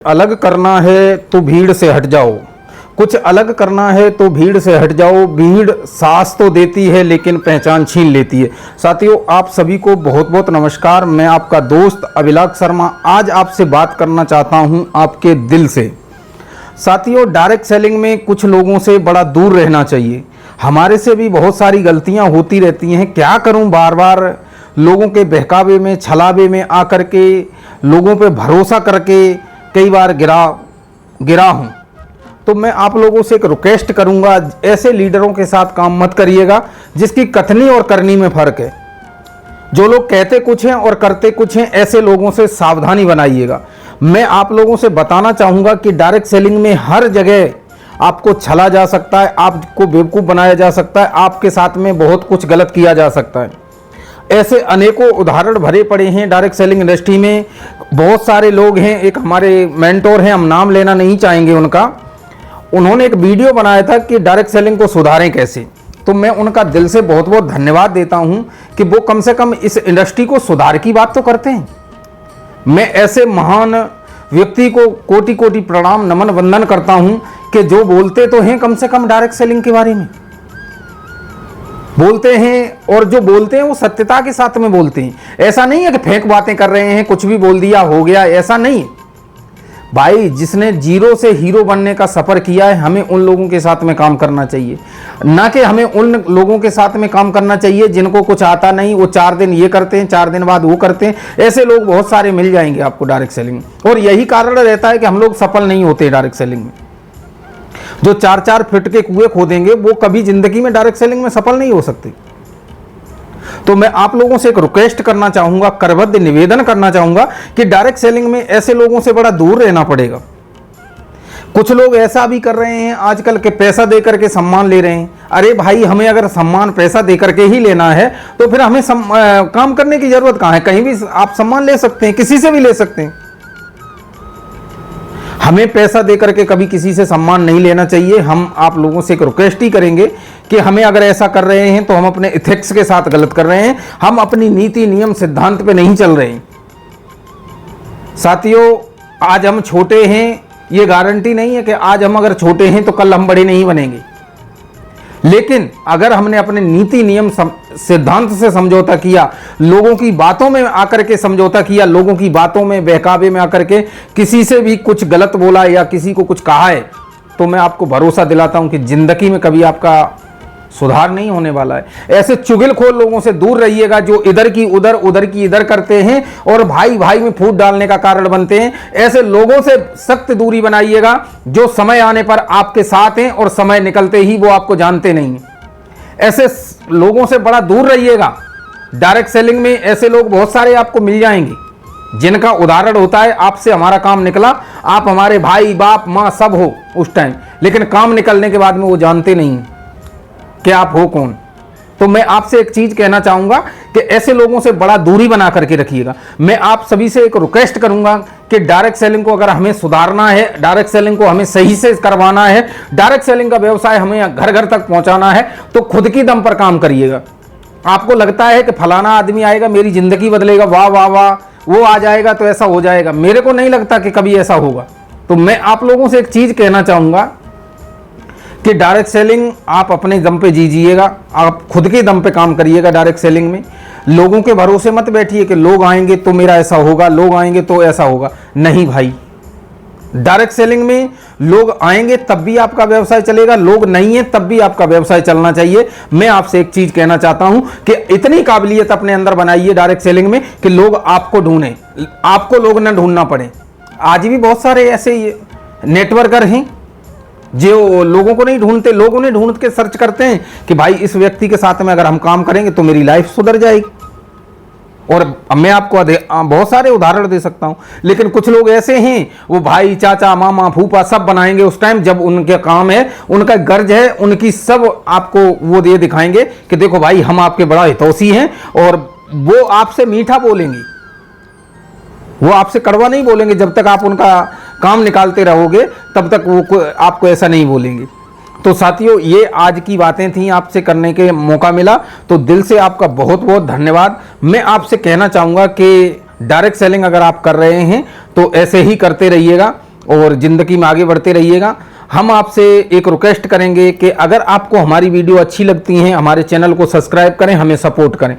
अलग करना है तो भीड़ से हट जाओ। कुछ अलग करना है तो भीड़ से हट जाओ। भीड़ सांस तो देती है लेकिन पहचान छीन लेती है। साथियों, आप सभी को बहुत बहुत नमस्कार। मैं आपका दोस्त अभिलाष शर्मा आज आपसे बात करना चाहता हूं आपके दिल से। साथियों, डायरेक्ट सेलिंग में कुछ लोगों से बड़ा दूर रहना चाहिए। हमारे से भी बहुत सारी गलतियां होती रहती हैं। क्या करूं, बार बार लोगों के बहकावे में, छलावे में आकर के लोगों पे भरोसा करके कई बार गिरा हूं। तो मैं आप लोगों से एक रिक्वेस्ट करूंगा, ऐसे लीडरों के साथ काम मत करिएगा जिसकी कथनी और करनी में फर्क है। जो लोग कहते कुछ हैं और करते कुछ हैं, ऐसे लोगों से सावधानी बनाइएगा। मैं आप लोगों से बताना चाहूंगा कि डायरेक्ट सेलिंग में हर जगह आपको छला जा सकता है, आपको बेवकूफ़ बनाया जा सकता है, आपके साथ में बहुत कुछ गलत किया जा सकता है। ऐसे अनेकों उदाहरण भरे पड़े हैं डायरेक्ट सेलिंग इंडस्ट्री में। बहुत सारे लोग हैं, एक हमारे मेंटोर हैं, हम नाम लेना नहीं चाहेंगे उनका। उन्होंने एक वीडियो बनाया था कि डायरेक्ट सेलिंग को सुधारें कैसे। तो मैं उनका दिल से बहुत बहुत धन्यवाद देता हूं कि वो कम से कम इस इंडस्ट्री को सुधार की बात तो करते हैं। मैं ऐसे महान व्यक्ति को कोटि कोटि प्रणाम नमन वंदन करता हूं कि जो बोलते तो हैं कम से कम डायरेक्ट सेलिंग के बारे में बोलते हैं, और जो बोलते हैं वो सत्यता के साथ में बोलते हैं। ऐसा नहीं है कि फेंक बातें कर रहे हैं, कुछ भी बोल दिया हो गया, ऐसा नहीं है भाई। जिसने जीरो से हीरो बनने का सफर किया है, हमें उन लोगों के साथ में काम करना चाहिए, ना कि हमें उन लोगों के साथ में काम करना चाहिए जिनको कुछ आता नहीं। वो 4 दिन ये करते हैं, 4 दिन बाद वो करते हैं। ऐसे लोग बहुत सारे मिल जाएंगे आपको डायरेक्ट सेलिंग में। और यही कारण रहता है कि हम लोग सफल नहीं होते डायरेक्ट सेलिंग में। जो 4-4 फीट के कुएं खोदेंगे वो कभी जिंदगी में डायरेक्ट सेलिंग में सफल नहीं हो सकते। तो मैं आप लोगों से एक रिक्वेस्ट करना चाहूंगा, करबद्ध निवेदन करना चाहूंगा कि डायरेक्ट सेलिंग में ऐसे लोगों से बड़ा दूर रहना पड़ेगा। कुछ लोग ऐसा भी कर रहे हैं आजकल के पैसा देकर के सम्मान ले रहे हैं। अरे भाई, हमें अगर सम्मान पैसा देकर के ही लेना है तो फिर हमें काम करने की जरूरत कहां है। कहीं भी आप सम्मान ले सकते हैं, किसी से भी ले सकते हैं। हमें पैसा देकर के कभी किसी से सम्मान नहीं लेना चाहिए। हम आप लोगों से एक रिक्वेस्ट ही करेंगे कि हमें अगर ऐसा कर रहे हैं तो हम अपने इथिक्स के साथ गलत कर रहे हैं, हम अपनी नीति नियम सिद्धांत पे नहीं चल रहे हैं। साथियों, आज हम छोटे हैं, ये गारंटी नहीं है कि आज हम अगर छोटे हैं तो कल हम बड़े नहीं बनेंगे। लेकिन अगर हमने अपने नीति नियम सिद्धांत से समझौता किया, लोगों की बातों में आकर के समझौता किया, लोगों की बातों में बहकावे में आकर के किसी से भी कुछ गलत बोला या किसी को कुछ कहा है, तो मैं आपको भरोसा दिलाता हूं कि जिंदगी में कभी आपका सुधार नहीं होने वाला है। ऐसे चुगलखोर लोगों से दूर रहिएगा जो इधर की उधर, उधर की इधर करते हैं और भाई भाई में फूट डालने का कारण बनते हैं। ऐसे लोगों से सख्त दूरी बनाइएगा जो समय आने पर आपके साथ हैं और समय निकलते ही वो आपको जानते नहीं हैं। ऐसे लोगों से बड़ा दूर रहिएगा। डायरेक्ट सेलिंग में ऐसे लोग बहुत सारे आपको मिल जाएंगे जिनका उदाहरण होता है, आपसे हमारा काम निकला, आप हमारे भाई बाप माँ सब हो उस टाइम, लेकिन काम निकलने के बाद में वो जानते नहीं कि आप हो कौन। तो मैं आपसे एक चीज कहना चाहूंगा कि ऐसे लोगों से बड़ा दूरी बना करके रखिएगा। मैं आप सभी से एक रिक्वेस्ट करूंगा कि डायरेक्ट सेलिंग को अगर हमें सुधारना है, डायरेक्ट सेलिंग को हमें सही से करवाना है, डायरेक्ट सेलिंग का व्यवसाय हमें घर घर तक पहुंचाना है, तो खुद की दम पर काम करिएगा। आपको लगता है कि फलाना आदमी आएगा मेरी जिंदगी बदलेगा, वाह वाह वाह, वो आ जाएगा तो ऐसा हो जाएगा, मेरे को नहीं लगता कि कभी ऐसा होगा। तो मैं आप लोगों से एक चीज कहना चाहूंगा कि डायरेक्ट सेलिंग आप अपने दम पे जीजिएगा, आप खुद के दम पे काम करिएगा। डायरेक्ट सेलिंग में लोगों के भरोसे मत बैठिए कि लोग आएंगे तो मेरा ऐसा होगा, लोग आएंगे तो ऐसा होगा। नहीं भाई, डायरेक्ट सेलिंग में लोग आएंगे तब भी आपका व्यवसाय चलेगा, लोग नहीं है तब भी आपका व्यवसाय चलना चाहिए। मैं आपसे एक चीज कहना चाहता हूं कि इतनी काबिलियत अपने अंदर बनाइए डायरेक्ट सेलिंग में कि लोग आपको ढूंढें, आपको लोग ना ढूंढना पड़े। आज भी बहुत सारे ऐसे नेटवर्कर हैं जो लोगों को नहीं ढूंढते, लोग उन्हें ढूंढ के सर्च करते हैं कि भाई इस व्यक्ति के साथ में अगर हम काम करेंगे तो मेरी लाइफ सुधर जाएगी। और मैं आपको बहुत सारे उदाहरण दे सकता हूं। लेकिन कुछ लोग ऐसे हैं, वो भाई चाचा मामा फूफा सब बनाएंगे उस टाइम जब उनके काम है, उनका गर्ज है, उनकी सब आपको वो दे दिखाएंगे कि देखो भाई हम आपके बड़ा हितौषी हैं। और वो आपसे मीठा बोलेंगे, वो आपसे कड़वा नहीं बोलेंगे। जब तक आप उनका काम निकालते रहोगे तब तक वो आपको ऐसा नहीं बोलेंगे। तो साथियों, ये आज की बातें थी, आपसे करने के मौका मिला तो दिल से आपका बहुत बहुत धन्यवाद। मैं आपसे कहना चाहूँगा कि डायरेक्ट सेलिंग अगर आप कर रहे हैं तो ऐसे ही करते रहिएगा। और ज़िंदगी में आगे बढ़ते रहिएगा। हम आपसे एक रिक्वेस्ट करेंगे कि अगर आपको हमारी वीडियो अच्छी लगती हैं, हमारे चैनल को सब्सक्राइब करें, हमें सपोर्ट करें।